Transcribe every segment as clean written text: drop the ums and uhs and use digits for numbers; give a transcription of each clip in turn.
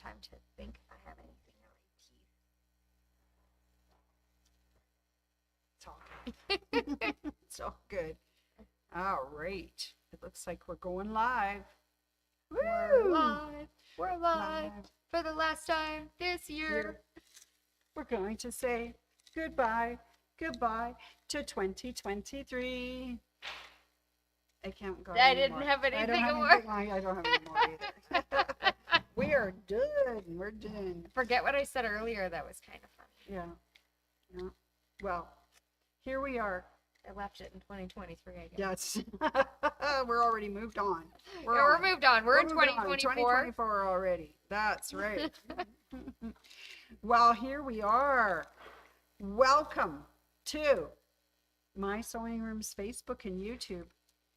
time to think if I have anything in It's all good. It's all good. All right. It looks like we're going live. my teeth. Woo! We're live for the last time this year. We're going to say goodbye to 2023. I can't go I anymore. didn't have anything more. I don't have any more either. We are done. We're done. Forget what I said earlier. That was kind of funny. Yeah. Well, here we are. I left it in 2023, I guess. Yes. We're already moved on. We're moved on. We're in moving on. 2024. 2024 already. That's right. Well, here we are. Welcome to My Sewing Room's Facebook and YouTube.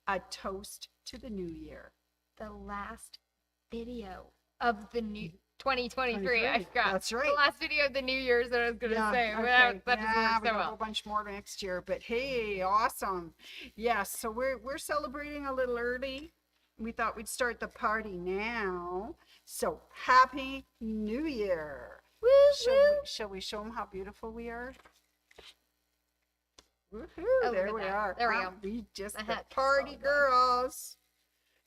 A toast to the new year. The last video of the new 2023. I forgot. That's right. The last video of the New Year's that I was going to say. Okay. That doesn't we work got so a whole well. bunch more next year, but hey, awesome. Yes, so we're celebrating a little early. We thought we'd start the party now. So happy New Year. Woo, Shall we show them how beautiful we are? Woohoo, Oh, there look we at that. are. There we Wow, go. We just My the hat keeps party falling down. girls.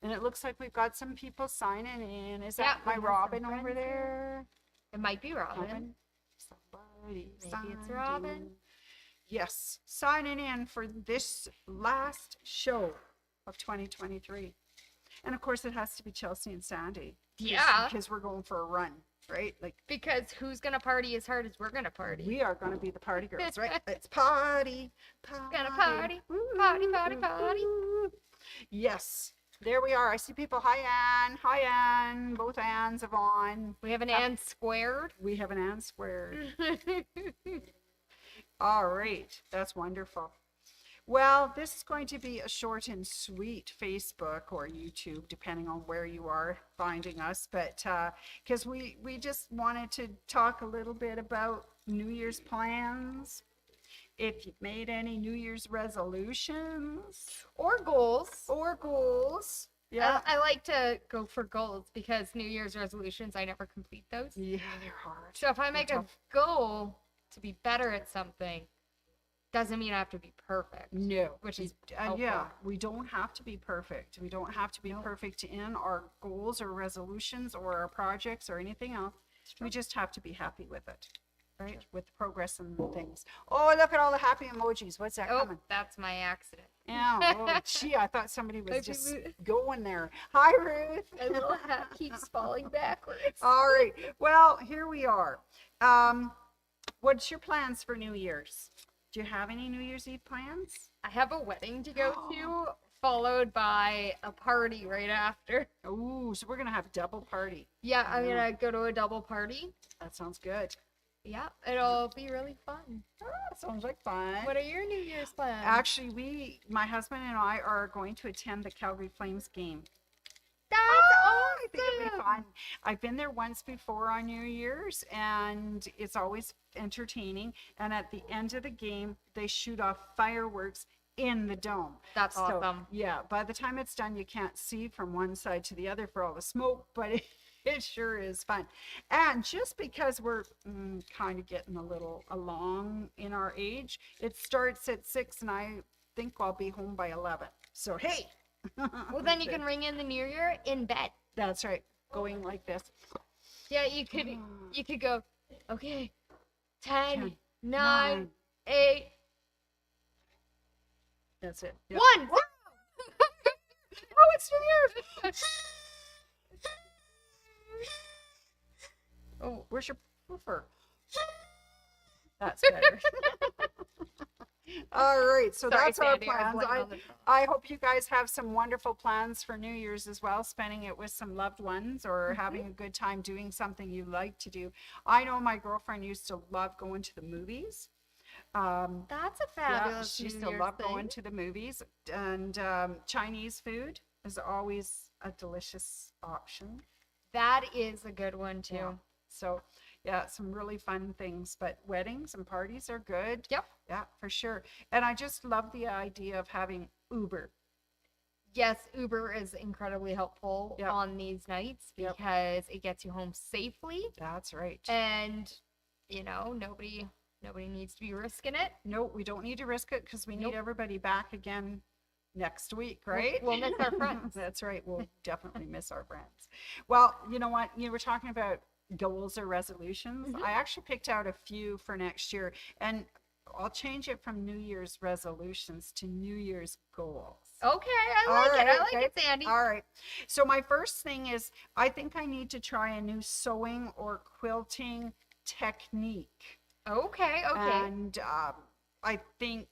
And it looks like we've got some people signing in. Is that Yeah, my we have some Robin over friends there? It might be Robin. Somebody Maybe it's signed Robin. in. Yes, signing in for this last show of 2023. And of course, it has to be Chelsea and Sandy. Yeah. Because we're going for a run, right? Like, Because who's going to party as hard as we're going to party? we are going to be the party girls, right? It's party. Gonna party. Party, party, party. Woo. Yes, there we are. I see people. Hi, Ann. Hi, Ann. Both Anns have on. We have an and squared. We have an Ann squared. All right, that's wonderful. Well, this is going to be a short and sweet Facebook or YouTube, depending on where you are finding us. But because we just wanted to talk a little bit about New Year's plans. If you've made any New Year's resolutions Or goals. yeah, I like to go for goals because New Year's resolutions, I never complete those. yeah, they're hard. So if I make a tough. goal to be better at something, doesn't mean I have to be perfect. No, Which is yeah, helpful. we don't have to be perfect. We don't have to be perfect in our goals or resolutions or our projects or anything else. We just have to be happy with it, right? With the progress and things. Oh, look at all the happy emojis. What's that Oh, coming? that's my accident. Yeah, oh, gee, I thought somebody was Hi, just Ruth. going there. Hi, Ruth. My little hat keeps falling backwards. All right. Well, here we are. What's your plans for New Year's? Do you have any New Year's Eve plans? I have a wedding to go to, followed by a party right after. Oh, so we're gonna have a double party. Yeah, I'm gonna go to a double party. That sounds good. Yeah, it'll be really fun. That sounds like fun. What are your New Year's plans? Actually, my husband and I are going to attend the Calgary Flames game. That's I think it'll be awesome. fun. I've been there once before on New Year's, and it's always entertaining. And at the end of the game, they shoot off fireworks in the dome. That's awesome. Yeah, by the time it's done, you can't see from one side to the other for all the smoke, but it sure is fun. And just because we're kind of getting a little along in our age, it starts at 6, and I think I'll be home by 11. So, hey. Well, then you can ring in the New Year in bed. That's right. Going like this. Yeah, you could go, okay, 10, 10, 9, 8, That's it. Yep. 1. Oh, it's New Year's. Oh, where's your poofer? That's better. All right, so Sorry, that's our Sandy, I was plans. blaming on the phone. I hope you guys have some wonderful plans for New Year's as well, spending it with some loved ones or having a good time doing something you like to do. I know my girlfriend used to love going to the movies. That's a Yeah, fabulous she used New to Year's love thing. going to the movies, and Chinese food is always a delicious option. That is a good one, too. Yeah. So, yeah, some really fun things, but weddings and parties are good. Yep. Yeah, for sure. And I just love the idea of having Uber. yes, Uber is incredibly helpful Yep. on these nights Yep. because it gets you home safely, That's right. and nobody needs to be risking it. No, we don't need to risk it because we need Nope. everybody back again next week, We'll- right? we'll miss our friends. That's right. We'll definitely miss our friends. Well, you know what? You were talking about goals or resolutions. I actually picked out a few for next year, and I'll change it from New Year's resolutions to New Year's goals. Okay, I All like it. I right, like okay. it, Sandy. All right. So my first thing is I think I need to try a new sewing or quilting technique. Okay. And I think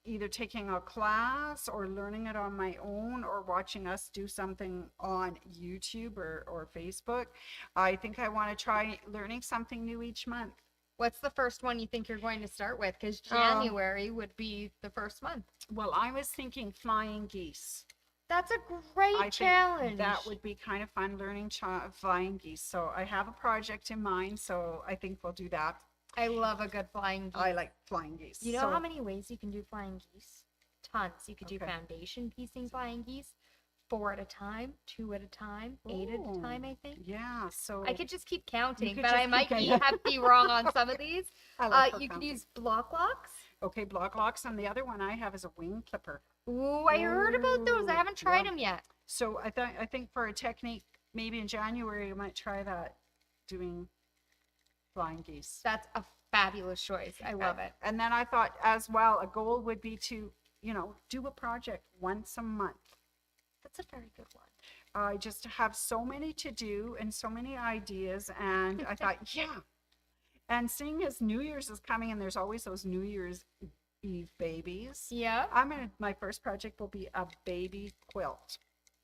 either taking a class or learning it on my own or watching us do something on YouTube or Facebook. I think I want to try learning something new each month. What's the first one you think you're going to start with? Because Um, January would be the first month. Well, I was thinking flying geese. That's a great I think challenge. that would be kind of fun learning flying geese. So I have a project in mind, so I think we'll do that. I love a good flying geese. I like flying geese. You know So- how many ways you can do flying geese? Tons. You could do Okay. foundation piecing flying geese, 4 at a time, 2 at a time, 8 at a time, I think. Yeah, so I could just keep counting, could but just I keep might counting. have to be wrong on some of these. I like her You could counting. use block locks. Okay, block locks, and the other one I have is a wing clipper. Ooh, I heard about those. I Ooh, haven't tried yeah. them yet. So I think for a technique, maybe in January I might try that, doing flying geese. That's a fabulous choice. I love it. And then I thought as well, a goal would be to, do a project once a month. That's a very good one. I just have so many to do and so many ideas, and I thought, yeah. And seeing as New Year's is coming, and there's always those New Year's Eve babies. Yeah, My first project will be a baby quilt.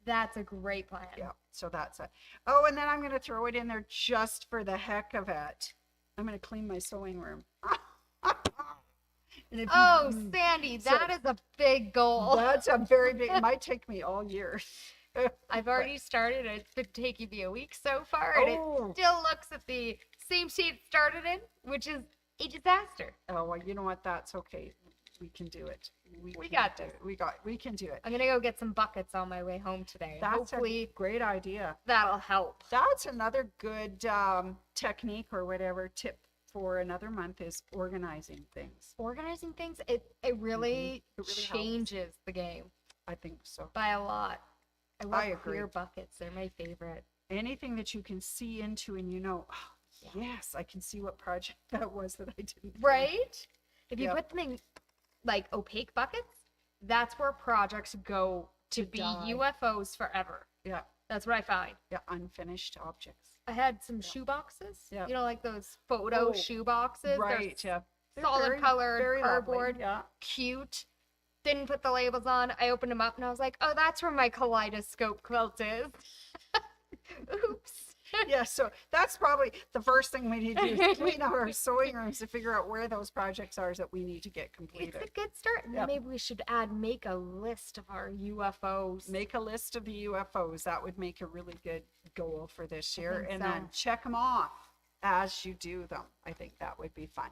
that's a great plan. Yeah, so that's it. Oh, and then I'm going to throw it in there just for the heck of it. I'm going to clean my sewing room. And if you- Oh, Sandy, So- that is a big goal. That's a very big, it might take me all year. I've already started. It's been taking me a week so far, and Oh. it still looks at the same sheet it started in, which is a disaster. Oh, well, you know what? That's okay. We can do it. We can got do this. it. We can do it. I'm gonna go get some buckets on my way home today. And That's hopefully a great idea. that'll help. That's another good technique or whatever tip for another month is organizing things. Organizing things, it really It really helps. changes the game I think so. by a lot. I love I agree. clear buckets. They're my favorite. Anything that you can see into and oh, yes, I can see what project that was that I didn't. do. Right? If you Yep. put them in like opaque buckets, that's where projects go to be die. UFOs forever. Yeah, That's what I find. yeah, unfinished objects. I had some shoe boxes. Yeah. Like those photo Oh, shoe boxes. Right, yeah. They're solid very- colored very lovely, cardboard. Yeah. Cute. Didn't put the labels on. I opened them up and I was like, oh, that's where my kaleidoscope quilt is. Oops. Yeah, so that's probably the first thing we need to do is clean out our sewing rooms to figure out where those projects are that we need to get It's completed. a good start. And then Yep. maybe we should make a list of our UFOs. Make a list of the UFOs. That would make a really good goal for this year. think And so. then check them off as you do them. I think that would be fun.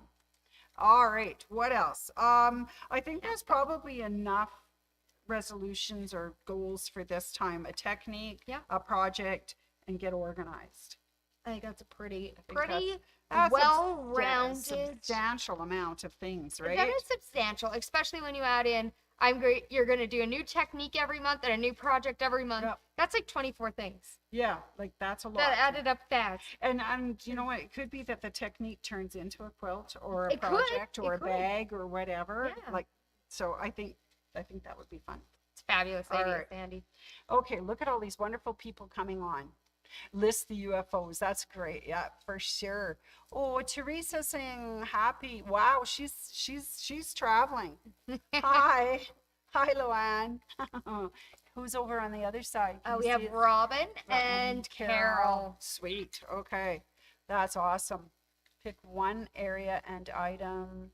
All right, what else? I think there's probably enough resolutions or goals for this time. A technique, Yeah. a project, and get organized. I think that's a pretty That's a well-rounded. substantial amount of things, right? That is substantial, especially when you add in, you're going to do a new technique every month and a new project every month. Yep. That's like 24 things. Yeah, like that's a lot. That added up fast. And you know what? It could be that the technique turns into a quilt or a It could, project or it a could. bag or whatever. Yeah. Like, so I think that would be fun. It's fabulous All idea, right. Sandy. Okay, look at all these wonderful people coming on. List the UFOs. That's great. Yeah, for sure. Oh, Teresa saying happy. Wow, she's traveling. Hi. Hi, Luann. Who's over on the other side? Can We you have see it? Robin and Carol. Sweet. Okay. That's awesome. Pick one area and item,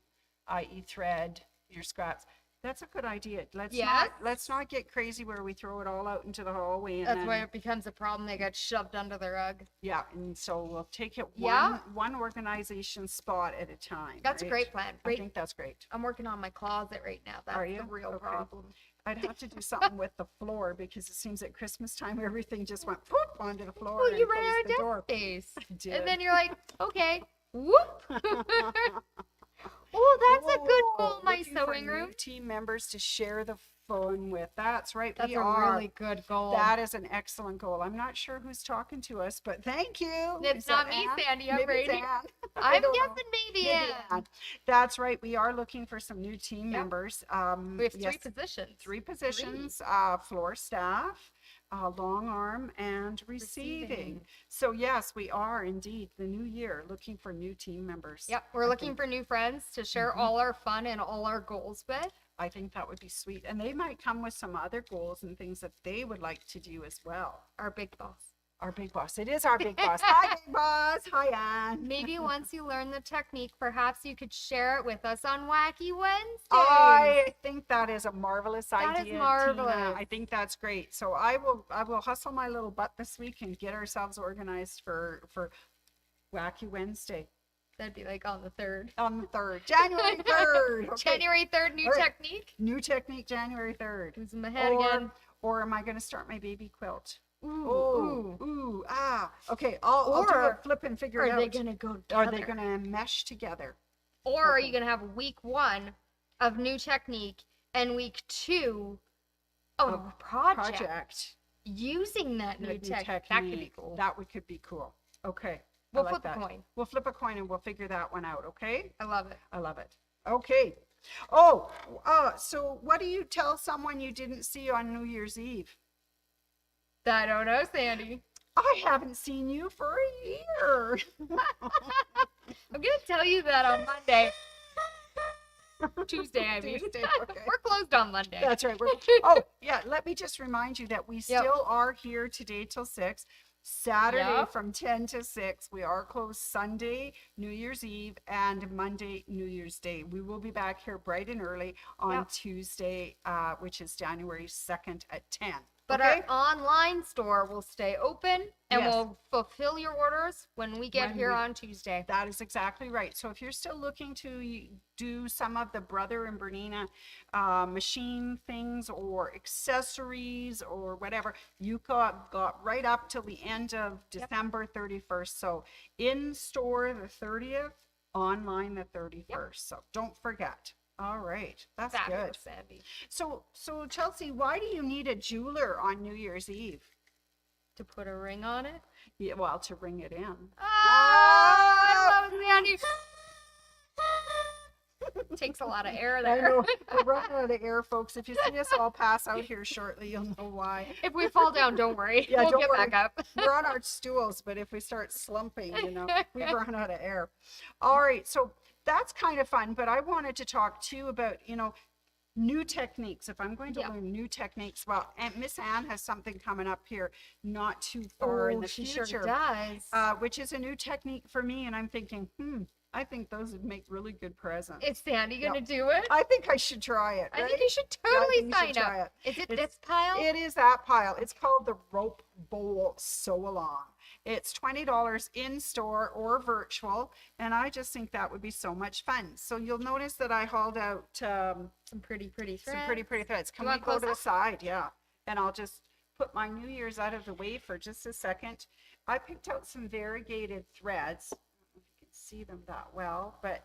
i.e. thread, your scraps. That's a good idea. Yes. Let's not get crazy where we throw it all out into the hallway. And That's then, where it becomes a problem. They get shoved under the rug. yeah, and so we'll take it Yeah. one organization spot at a time. That's a right? great plan. I Great. think that's great. I'm working on my closet right now. That's Are the you? real Okay. problem. I'd have to do something with the floor because it seems at Christmas time everything just went poof onto the floor Well, and you closed ran out the of door. desk space. did. And then you're like, okay, whoop. Oh, that's a good goal, my Looking for sewing new room. team members to share the fun with. That's right. That's we a are. really good goal. That is an excellent goal. I'm not sure who's talking to us, but thank you. It's Is that not me, Anne? Sandy. I'm Maybe right it's here. Anne. I I'm don't know. guessing maybe Maybe Anne. Anne. That's right. We are looking for some new team Yep. members. We have yes, 3 positions. 3 positions, floor staff, long arm, and receiving. So yes, we are indeed the new year looking for new team members. Yep, we're looking for new friends to share all our fun and all our goals with. I think that would be sweet. And they might come with some other goals and things that they would like to do as well. Our big boss. Our big boss. It is our big boss. Hi, big boss. Hi, Anne. Maybe once you learn the technique, perhaps you could share it with us on Wacky Wednesdays. I think that is a marvelous That is idea. Tina. marvelous. I think that's great. So I will hustle my little butt this week and get ourselves organized for Wacky Wednesday That'd be like on the 3rd. on the 3rd, January 3rd. Okay. January 3rd, new All right. technique. New technique, January 3rd. Who's in the head again? Or am I going to start my baby quilt? Ooh, Ooh, ah. Okay, I'll do a Or flip and figure it Are out. they gonna go Are together? they going to mesh together? Or are Okay. you gonna have week 1 of new technique and week 2 of project using that new technique? That could be cool. That could be cool. Okay. We'll I like flip that. a coin. We'll flip a coin and we'll figure that one out, okay? I love it. I love it. Okay. Oh, so what do you tell someone you didn't see on New Year's Eve? I don't know, Sandy. I haven't seen you for a year. I'm gonna tell you that on Monday. Tuesday, I mean. Tuesday, okay. We're closed on Monday. That's right. Oh, yeah. Let me just remind you that we still are here today till 6. Saturday Yep. from 10 to 6. We are closed Sunday, New Year's Eve, and Monday, New Year's Day. We will be back here bright and early on Yep. Tuesday, which is January 2nd at 10. But okay? our online store will stay open and Yes. we'll fulfill your orders when we get When here we- on Tuesday. That is exactly right. So if you're still looking to do some of the Brother and Bernina machine things or accessories or whatever, you got right up till the end of December 31st. So in store the 30th, online the 31st. So don't forget. All right. That's good. Fabulous, Sandy. So Chelsea, why do you need a jeweler on New Year's Eve? To put a ring on it. Yeah, well, to ring it in. Oh, I love Sandy. Takes a lot of air I there. know. We're running out of air, folks. If you see us all pass out here shortly, you'll know why. If we fall down, don't worry. Yeah, we'll don't get worry. back up. We're on our stools, but if we start slumping, we run out of air. All right, so that's kind of fun, but I wanted to talk too about, new techniques. If I'm going to learn new techniques, well, and Miss Anne has something coming up here not too far in the she future. sure does. Which is a new technique for me, and I'm thinking, I think those would make really good presents. Is Sandy gonna do it? I think I should try it. I think right? you should Yeah, I totally think you should sign try up. it. Is it It's- this pile? It is that pile. It's called the Rope Bowl Sew Along. It's $20 in store or virtual, and I just think that would be so much fun. So you'll notice that I hauled out Some pretty threads. some pretty threads. Can You we want go to the close-up? side? Yeah. And I'll just put my New Year's out of the way for just a second. I picked out some variegated threads. I don't know if you can see them that well, but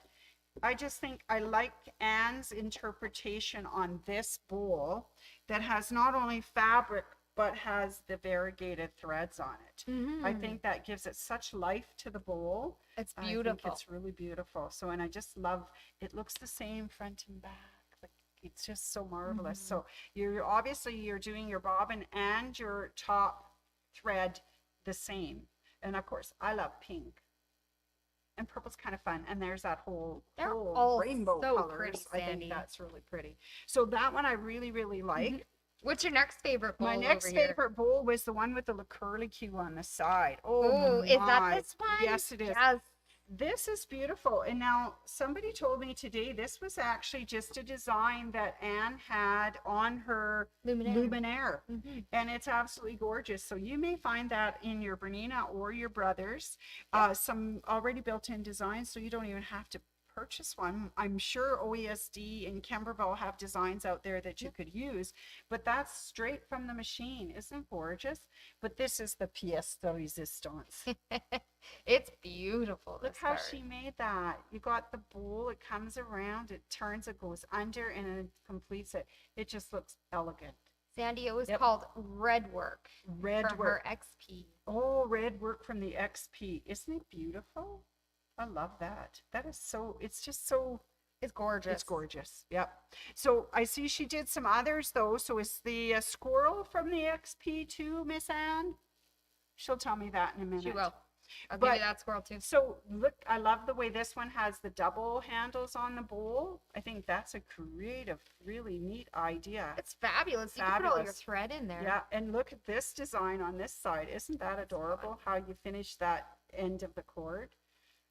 I just think I like Anne's interpretation on this bowl that has not only fabric but has the variegated threads on it. I think that gives it such life to the bowl. It's I think beautiful. it's really beautiful. So, and I just love, it looks the same front and back. Like, it's just so marvelous. So you're doing your bobbin and your top thread the same. And of course, I love pink. And purple's kind of fun. And there's that whole They're all rainbow so colors. pretty, I think Sandy. that's really pretty. So that one I really, really like. What's your next favorite bowl My next over here? favorite bowl was the one with the curlicue on the side. Oh, Oh, is that my. this one? Yes, it is. Yes. This is beautiful. And now somebody told me today this was actually just a design that Anne had on her Luminaire. And it's absolutely gorgeous. So you may find that in your Bernina or your Brothers, some already built-in designs, so you don't even have to purchase one. I'm sure OESD and Kimberville have designs out there that you could use, but that's straight from the machine. Isn't it gorgeous? But this is the pièce de résistance. It's beautiful. Look how she made that. You got the bowl, it comes around, it turns, it goes under, and it completes it. It just looks elegant. Sandy, it was called Red Work. Red for Work. her XP. Oh, Red Work from the XP. Isn't it beautiful? I love that. That is so, it's just so, It's gorgeous. it's gorgeous. Yep. So I see she did some others though. So is the squirrel from the XP too, Miss Anne? She'll tell me that in a minute. She will. I'll give you that squirrel too. So look, I love the way this one has the double handles on the bowl. I think that's a creative, really neat idea. It's fabulous. You can put all your thread in there. Yeah, and look at this design on this side. Isn't that adorable? How you finish that end of the cord.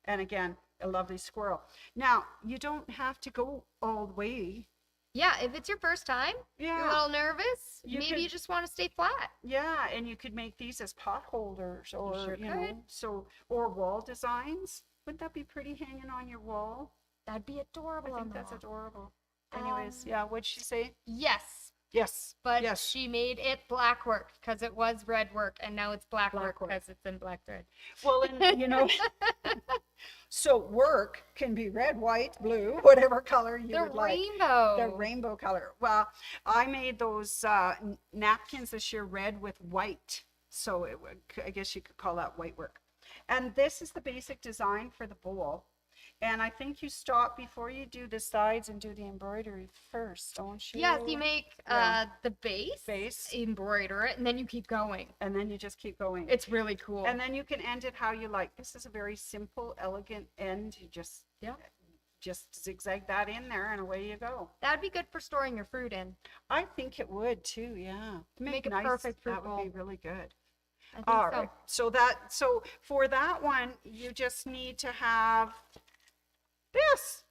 And again, a lovely squirrel. Now, you don't have to go all the way. Yeah, if it's your first time, you're a little nervous, maybe you just want to stay flat. Yeah, and you could make these as pot holders or, you know, so, or wall designs. Wouldn't that be pretty hanging on your wall? That'd be adorable. I think that's adorable. Anyways, yeah, what'd she say? Yes. Yes. But yes. she made it black work because it was red work, and now it's black work because it's in black thread. Well, and you know, so work can be red, white, blue, whatever color you would like. Rainbow. The rainbow color. Well, I made those napkins this year red with white. So it would, I guess you could call that white work. And this is the basic design for the bowl. And I think you stop before you do the sides and do the embroidery first, don't you? Yes, you make the base, embroider it, and then you keep going. And then you just keep going. It's really cool. And then you can end it how you like. This is a very simple, elegant end. You just zigzag that in there and away you go. That would be good for storing your fruit in. I think it would too, yeah. Make nice, a perfect fruit that bowl. would be really good. I think All right. So for that one, you just need to have this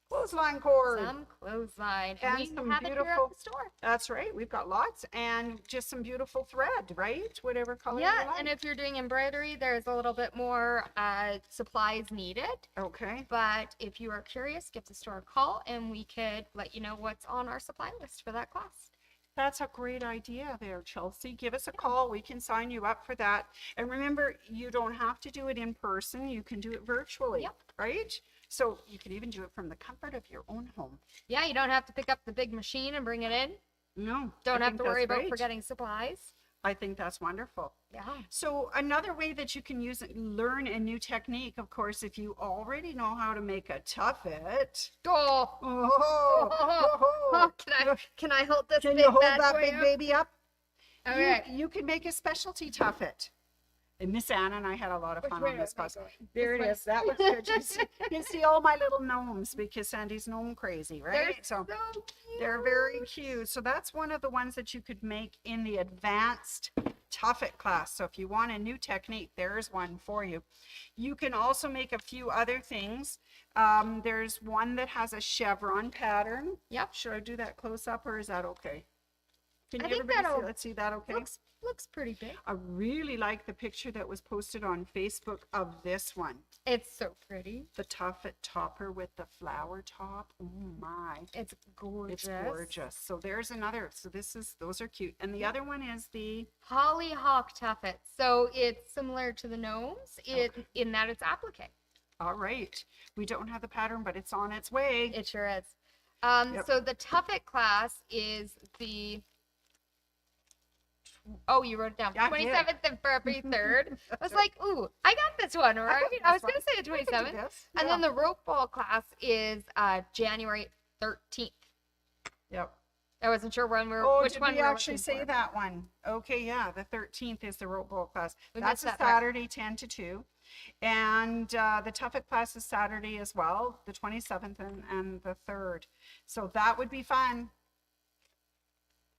clothesline cord. Some clothesline. And we some have it here at the store. That's right. We've got lots and just some beautiful thread, right? Whatever color you Yeah, like. and if you're doing embroidery, there's a little bit more supplies needed. Okay. But if you are curious, give the store a call and we could let you know what's on our supply list for that class. That's a great idea there, Chelsea. Give us a call. We can sign you up for that. And remember, you don't have to do it in person. You can do it virtually, right? So you can even do it from the comfort of your own home. Yeah, you don't have to pick up the big machine and bring it in. No. Don't have to worry about forgetting supplies. I think that's wonderful. Yeah. So another way that you can use it, learn a new technique, of course, if you already know how to make a tuffet. Can I hold this? Can you hold that big baby up? Okay. You can make a specialty tuffet. And Miss Anna and I had a lot of fun on this class. There it is. That looks good. You can see all my little gnomes because Sandy's gnome crazy, right? So they're very cute. So that's one of the ones that you could make in the advanced tuffet class. So if you want a new technique, there's one for you. You can also make a few other things. There's one that has a chevron pattern. Yep. Should I do that close up or is that okay? Can I you think everybody see? Let's see that okay? Looks pretty big. I really like the picture that was posted on Facebook of this one. It's so pretty. The tuffet topper with the flower top. Oh my. It's gorgeous. It's gorgeous. So there's another. So those are cute. And the other one is the hollyhock tuffet. So it's similar to the gnomes in that it's applique. All right. We don't have the pattern, but it's on its way. It sure is. So the tuffet class is the you wrote it down. 27th and February 3rd. I was like, ooh, I got this one, right? I was going to say the 27th. And then the rope ball class is January 13th. Yep. I wasn't sure when which one we actually say that one? Okay, yeah. The 13th is the rope ball class. That's a Saturday, 10 to 2. And the tuffet class is Saturday as well, the 27th and the 3rd. So that would be fun.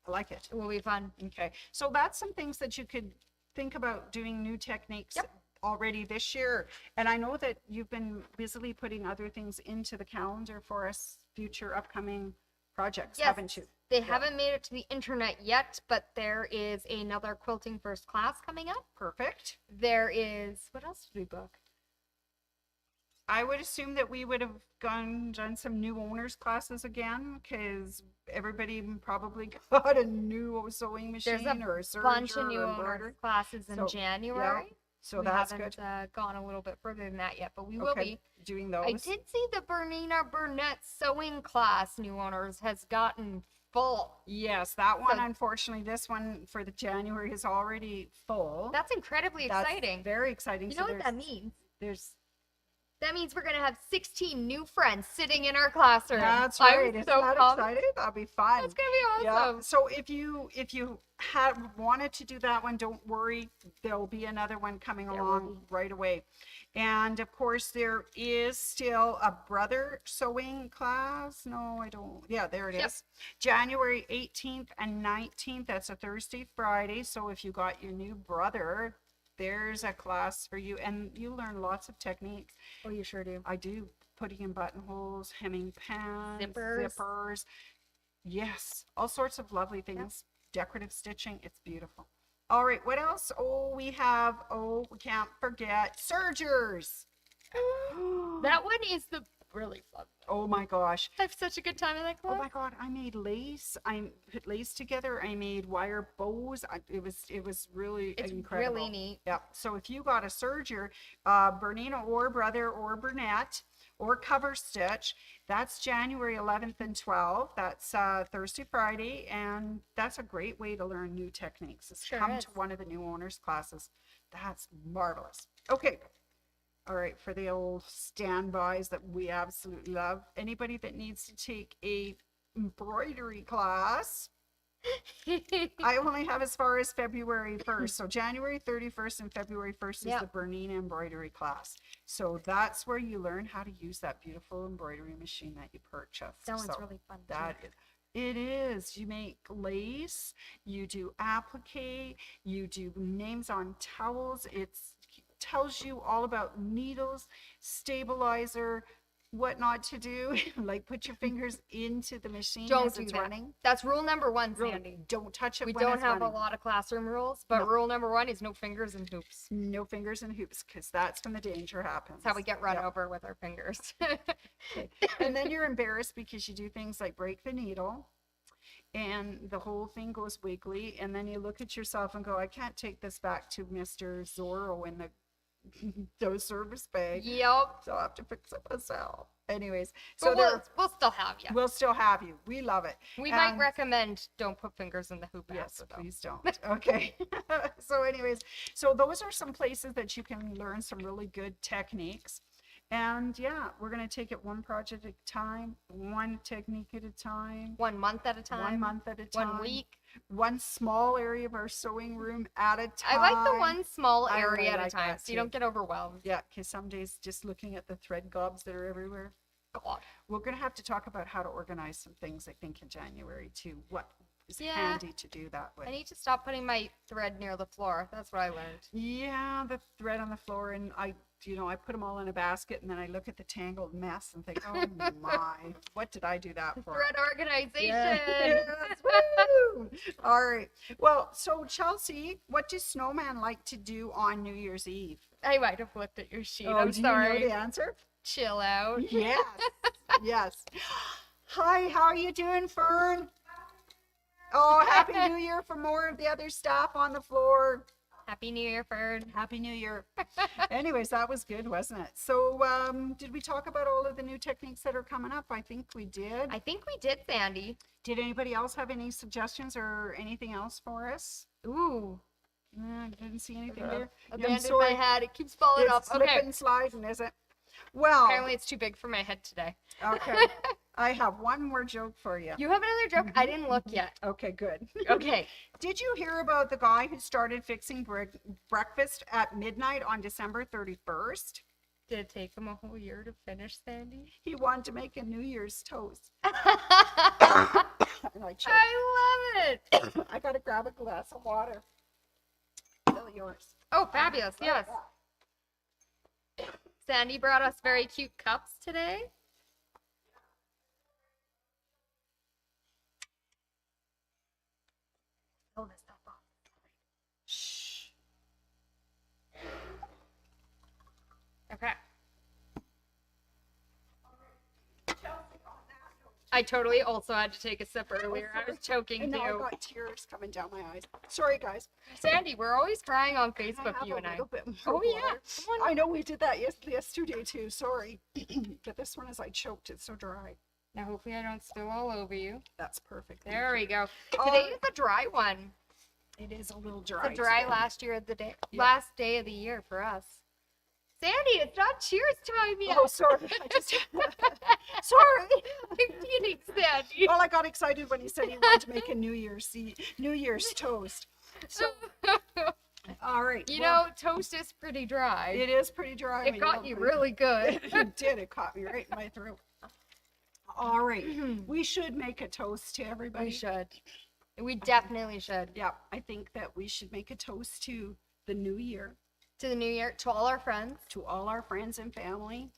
I like it. It will be fun. Okay. So that's some things that you could think about doing new techniques already this year. And I know that you've been busily putting other things into the calendar for us, future upcoming projects, haven't you? They haven't made it to the internet yet, but there is another Quilting First class coming up. Perfect. There is, what else did we book? I would assume that we would have done some new owners classes again, because everybody probably got a new sewing There's machine a or a serger bunch of new or owners embroidery. classes in So, January. So We that's haven't good. gone a little bit further than that yet, but we will Okay, be. doing I those. did see the Bernina Burnett sewing class new owners has gotten full. Yes, that one, So- unfortunately, this one for the January is already full. That's incredibly That's exciting. very exciting. You So know what that means? There's That means we're gonna have 16 new friends sitting in our classroom. That's right. I'm Isn't so that pumped. exciting? That'll be fun. That's gonna be Yeah. awesome. So if you had wanted to do that one, don't worry. There'll be another one coming There along will be. right away. And of course, there is still a brother sewing class. No, I don't. Yeah, there it is. Yep. January 18th and 19th. That's a Thursday, Friday. So if you got your new brother, there's a class for you, and you learn lots of techniques. Oh, you sure do. I do. Putting in buttonholes, hemming pants, Zippers. zippers. Yes, all sorts of lovely things. Decorative stitching. It's beautiful. All right, what else? Oh, we can't forget sergers. That one is the really fun. Oh my gosh. I have such a good time in that Oh class. my God, I made lace. I put lace together. I made wire bows. It was really It's incredible. really neat. Yep. So if you got a serger, Bernina or Brother or Burnett or Cover Stitch, that's January 11th and 12th. That's Thursday, Friday, and that's a great way to learn new techniques. Is Sure come is. to one of the new owners classes. That's marvelous. Okay. All right, for the old standbys that we absolutely love. Anybody that needs to take a embroidery class, I only have as far as February 1st. So January 31st and February 1st is Yep. the Bernina embroidery class. So that's where you learn how to use that beautiful embroidery machine that you purchased. That one's So really fun. that too. it is. You make lace, you do applique, you do names on towels. It tells you all about needles, stabilizer, what not to do. Like put your fingers into the machine Don't as do it's that. running. That's rule number one, Really, Sandy. don't touch it We when don't it's have running. a lot of classroom rules, but No. rule number one is no fingers and hoops. No fingers and hoops, because that's when the danger happens. That's how we get run Yep. over with our fingers. Okay. And then you're embarrassed because you do things like break the needle and the whole thing goes wiggly, and then you look at yourself and go, I can't take this back to Mr. Zorro in the service bag, Yep. so I'll have to fix it myself. Anyways, so But we'll still have you. we'll still have you. We love it. We might And- recommend don't put fingers in the hoop Yes, after, though. please don't. Okay. So anyways, so those are some places that you can learn some really good techniques. And yeah, we're going to take it one project at a time, one technique at a time, 1 month at a time. 1 month at a time. 1 week. One small area of our sewing room at a time. I like the one small I area really at a like time, that so you too. don't get overwhelmed. Yeah, because some days just looking at the thread gobs that are everywhere. God. We're going to have to talk about how to organize some things, I think, in January too. What is Yeah. handy to do that with. I need to stop putting my thread near the floor. That's what I learned. Yeah, the thread on the floor, and I put them all in a basket, and then I look at the tangled mess and think, oh my, what did I do that for? Thread organization. Yes, woo! All right. Well, so Chelsea, what does Snowman like to do on New Year's Eve? I might have looked at your sheet. Oh, I'm do sorry. you know the answer? Chill out. Yes. Yes. Hi, how are you doing, Fern? Oh, Happy New Year for more of the other staff on the floor. Happy New Year, Fern. Happy New Year. Anyways, that was good, wasn't it? So, did we talk about all of the new techniques that are coming up? I think we did. I think we did, Sandy. Did anybody else have any suggestions or anything else for us? Ooh. I didn't see anything there. Abandoned my head. It keeps falling It's off. slipping Okay. and sliding, is it? Well, Apparently it's too big for my head today. okay. I have one more joke for you. You have another joke? I didn't look yet. Okay, good. Okay. Did you hear about the guy who started fixing breakfast at midnight on December 31st? Did it take him a whole year to finish, Sandy? He wanted to make a New Year's toast. I And I choked. love it. I gotta grab a glass of water. Still yours. Oh, fabulous. Yes. Sandy brought us very cute cups today. Oh, this stuff off. Shh. Okay. I totally also had to take a sip earlier. I was choking And now I've too. got tears coming down my eyes. Sorry, guys. Sandy, we're always crying on Can I Facebook, have you a and I. little bit more Oh yeah, water? come on. I know we did that yesterday too. Sorry, but this one is I choked. It's so dry. Now hopefully I don't spill all over you. That's perfect. thank There you. we go. Oh, Today is a dry one. It is a little It's dry. a dry today. last year of the day, Yeah. last day of the year for us. Sandy, it's not cheers time yet. Oh, sorry. I just sorry. I'm kidding, Sandy. Well, I got excited when he said he wanted to make a New Year's toast. So, all right. You well, know, toast is pretty dry. it is pretty dry. It when got don't you drink really good. It did. It caught me right in my throat. All right. We should make a toast to everybody. We should. We definitely should. Yeah, I think that we should make a toast to the new year, To the new year, to all our friends, to all our friends and family,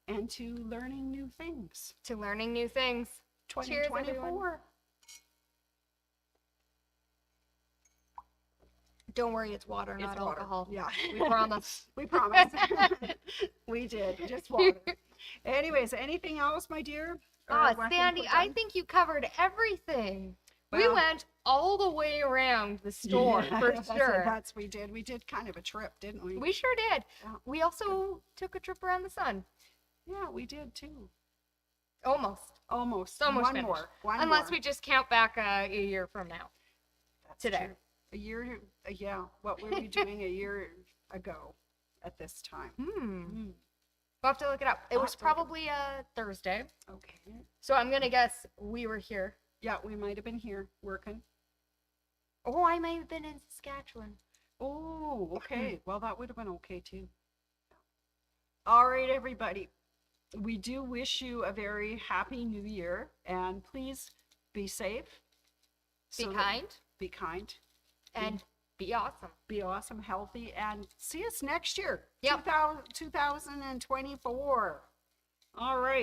and to learning new things. to learning new things. Cheers, everyone. 2024. Don't worry, it's water, It's not water. alcohol. Yeah, We promise. we promise. We did. Just water. Anyways, anything else, my dear? Or Ah, I think Sandy, we're I done? think you covered everything. We Well- went all the way around the store for sure. We did. We did kind of a trip, didn't we? We sure did. Yeah. We also took a trip around the sun. Yeah, we did too. Almost. Almost. Almost One finished. more. One Unless more. we just count back a year from now. That's today. true. A year, yeah. What were we doing a year ago at this time? We'll have to look it up. It I'll was have to look it up. probably a Thursday. Okay. So I'm going to guess we were here. Yeah, we might have been here working. Oh, I might have been in Saskatchewan. Oh, okay. Well, that would have been okay too. All right, everybody. We do wish you a very happy new year, and please be safe. Be so that- kind Be kind. and be awesome. Be awesome, healthy, and see us next year. Yep. 2024. All right.